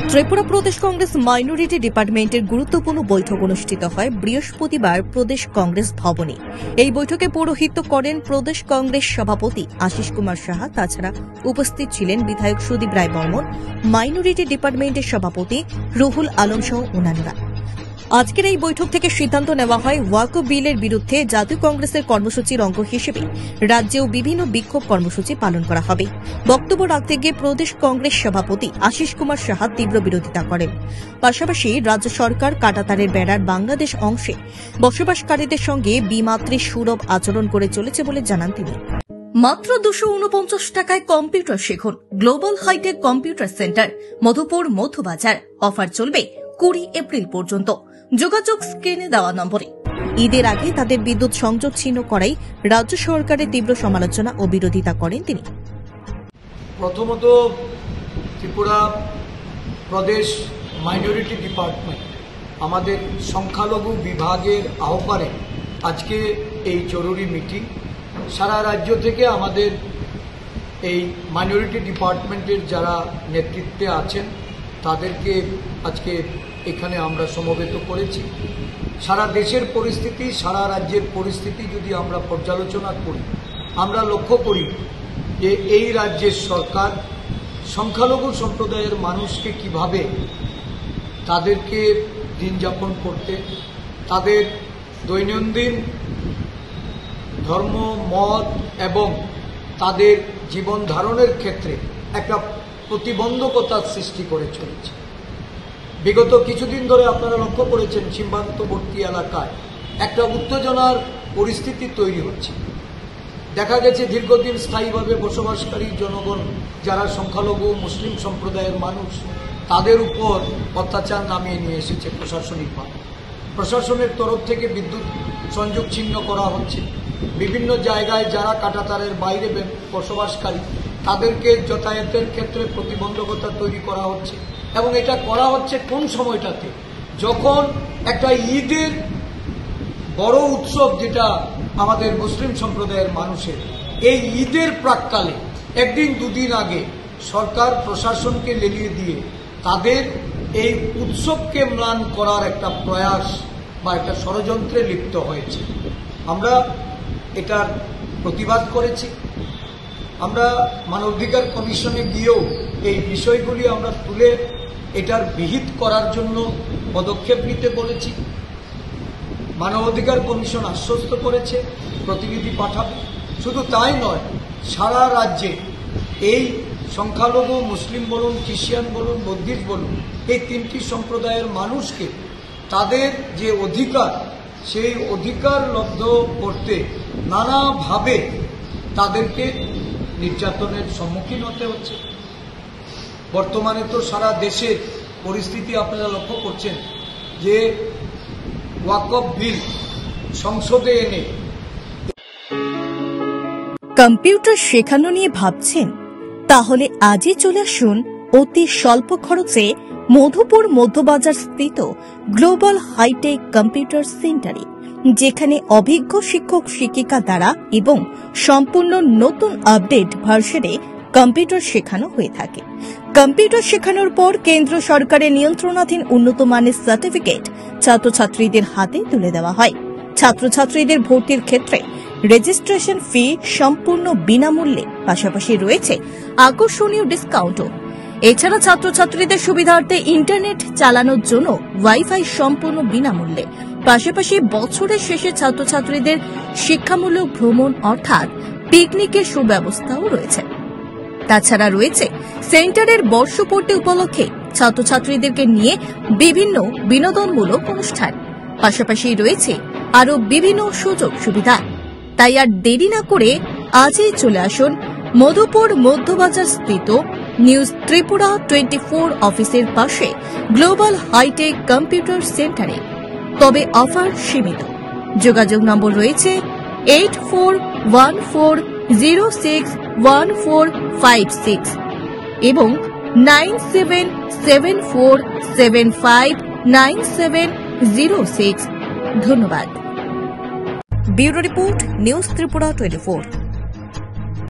ত্রিপুরা প্রদেশ Congress minority ডিপার্টমেন্টের গুরুত্বপূর্ণ বৈঠক অনুষ্ঠিত হয় বৃহস্পতিবার প্রদেশ কংগ্রেস ভবনে। এই বৈঠকে পৌরোহিত্য করেন প্রদেশ কংগ্রেস সভাপতি আশিস কুমার সাহা। তাছাড়া উপস্থিত ছিলেন বিধায়ক সুদীপ রায় বর্মন, মাইনরিটি ডিপার্টমেন্টের সভাপতি রুহুল আলম সহ অন্যান্যরা। আজকের এই বৈঠক থেকে সিদ্ধান্ত নেওয়া হয় ওয়াকফ বিলের বিরুদ্ধে জাতীয় কংগ্রেসের কর্মসূচির অঙ্গ হিসেবে রাজ্যেও বিভিন্ন বিক্ষোভ কর্মসূচি পালন করা হবে। বক্তব্য রাখতে গিয়ে প্রদেশ কংগ্রেস সভাপতি আশিস কুমার সাহা তীব্র বিরোধিতা করেন। পাশাপাশি রাজ্য সরকার কাঁটাতারের বেড়ার বাংলাদেশ অংশে বসবাসকারীদের সঙ্গে বিমাত্রে সুলভ আচরণ করে চলেছে বলে জানান তিনি। মাত্র 249 টাকায় কম্পিউটার শিখুন। Global hitech computer center, Madhupur Madhyabazar. Offer চলবে 20 এপ্রিল পর্যন্ত। যোগাযোগ স্ক্রিনে দেওয়া নম্বরে। ঈদের আগে তাদের বিদ্যুৎ সংযোগ ছিন্ন করাই রাজ্য সরকারের তীব্র সমালোচনা ও বিরোধিতা করেন তিনি। প্রথমত, ত্রিপুরা প্রদেশ মাইনরিটি ডিপার্টমেন্ট আমাদের সংখ্যালঘু বিভাগের আহ্বানে আজকে এই জরুরি মিটিং। সারা রাজ্য থেকে আমাদের এই মাইনরিটি ডিপার্টমেন্টের যারা নেতৃত্বে আছেন তাদেরকে আজকে এখানে আমরা সমবেত করেছি। সারা দেশের পরিস্থিতি, সারা রাজ্যের পরিস্থিতি যদি আমরা পর্যালোচনা করি, আমরা লক্ষ্য করি যে এই রাজ্যের সরকার সংখ্যালঘু সম্প্রদায়ের মানুষকে কিভাবে তাদেরকে দিন যাপন করতে, তাদের দৈনন্দিন ধর্ম, মত এবং তাদের জীবন ধারণের ক্ষেত্রে একটা প্রতিবন্ধকতার সৃষ্টি করে চলেছে। বিগত কিছুদিন ধরে আপনারা লক্ষ্য করেছেন সীমান্তবর্তী এলাকায় একটা উত্তেজনার পরিস্থিতি তৈরি হচ্ছে। দেখা গেছে দীর্ঘদিন স্থায়ীভাবে বসবাসকারী জনগণ যারা সংখ্যালঘু মুসলিম সম্প্রদায়ের মানুষ, তাদের উপর অত্যাচার নামিয়ে নিয়ে এসেছে প্রশাসনিকভাবে। প্রশাসনের তরফ থেকে বিদ্যুৎ সংযোগ ছিন্ন করা হচ্ছে। বিভিন্ন জায়গায় যারা কাঁটাতারের বাইরে বসবাসকারী তাদেরকে যাতায়াতের ক্ষেত্রে প্রতিবন্ধকতা তৈরি করা হচ্ছে। এবং এটা করা হচ্ছে কোন সময়টাতে, যখন একটা ঈদের বড় উৎসব যেটা আমাদের মুসলিম সম্প্রদায়ের মানুষের, এই ঈদের প্রাক্কালে একদিন দুদিন আগে সরকার প্রশাসনকে লেলিয়ে দিয়ে তাদের এই উৎসবকে ম্লান করার একটা প্রয়াস বা একটা ষড়যন্ত্রে লিপ্ত হয়েছে। আমরা এটার প্রতিবাদ করেছি। আমরা মানবাধিকার কমিশনে গিয়েও এই বিষয়গুলি আমরা তুলে এটার বিহিত করার জন্য পদক্ষেপ নিতে বলেছি। মানবাধিকার কমিশন আশ্বস্ত করেছে প্রতিনিধি পাঠাবে। শুধু তাই নয়, সারা রাজ্যে এই সংখ্যালঘু মুসলিম বলুন, খ্রিস্টান বলুন, বৌদ্ধিস্ট বলুন, এই তিনটি সম্প্রদায়ের মানুষকে তাদের যে অধিকার, সেই অধিকার লব্ধ করতে নানাভাবে তাদেরকে নির্যাতনের সম্মুখীন হতে হচ্ছে। বর্তমানে তো সারা দেশের পরিস্থিতি আপনারা লক্ষ্য করছেন যে ওয়াকফ বিল সংসদে এনে কম্পিউটার শেখানো নিয়ে ভাবছেন? তাহলে আজই চলে আসুন অতি স্বল্প খরচে মধুপুর মধ্যবাজার স্থিত গ্লোবাল হাইটেক কম্পিউটার সেন্টারে, যেখানে অভিজ্ঞ শিক্ষক শিক্ষিকা দ্বারা এবং সম্পূর্ণ নতুন আপডেট ভার্সনে কম্পিউটার শেখানো হয়ে থাকে। কম্পিউটার শেখানোর পর কেন্দ্র সরকারের নিয়ন্ত্রণাধীন উন্নত মানের সার্টিফিকেট ছাত্রছাত্রীদের হাতে তুলে দেওয়া হয়। ছাত্রছাত্রীদের ভর্তির ক্ষেত্রে রেজিস্ট্রেশন ফি সম্পূর্ণ বিনামূল্যে, পাশাপাশি রয়েছে আকর্ষণীয় ডিসকাউন্টও। এছাড়া ছাত্রছাত্রীদের সুবিধার্থে ইন্টারনেট চালানোর জন্য ওয়াইফাই সম্পূর্ণ বিনামূল্যে। পাশাপাশি বছরের শেষে ছাত্রছাত্রীদের শিক্ষামূলক ভ্রমণ অর্থাৎ পিকনিকের সুব্যবস্থাও রয়েছে। তাছাড়া রয়েছে সেন্টারের বর্ষপূর্তি উপলক্ষে ছাত্রছাত্রীদেরকে নিয়ে বিভিন্ন বিনোদনমূলক অনুষ্ঠান। পাশাপাশি রয়েছে আরও বিভিন্ন সুযোগ সুবিধা। তাই আর দেরি না করে আজই চলে আসুন মধুপুর মধ্যবাজার স্থিত নিউজ ত্রিপুরা 24 অফিসের পাশে গ্লোবাল হাইটেক কম্পিউটার সেন্টারে। তবে অফার সীমিত। যোগাযোগ নম্বর রয়েছে 8414061456 এবং 9774759706। ধন্যবাদ। Bureau report, news Tripura 24।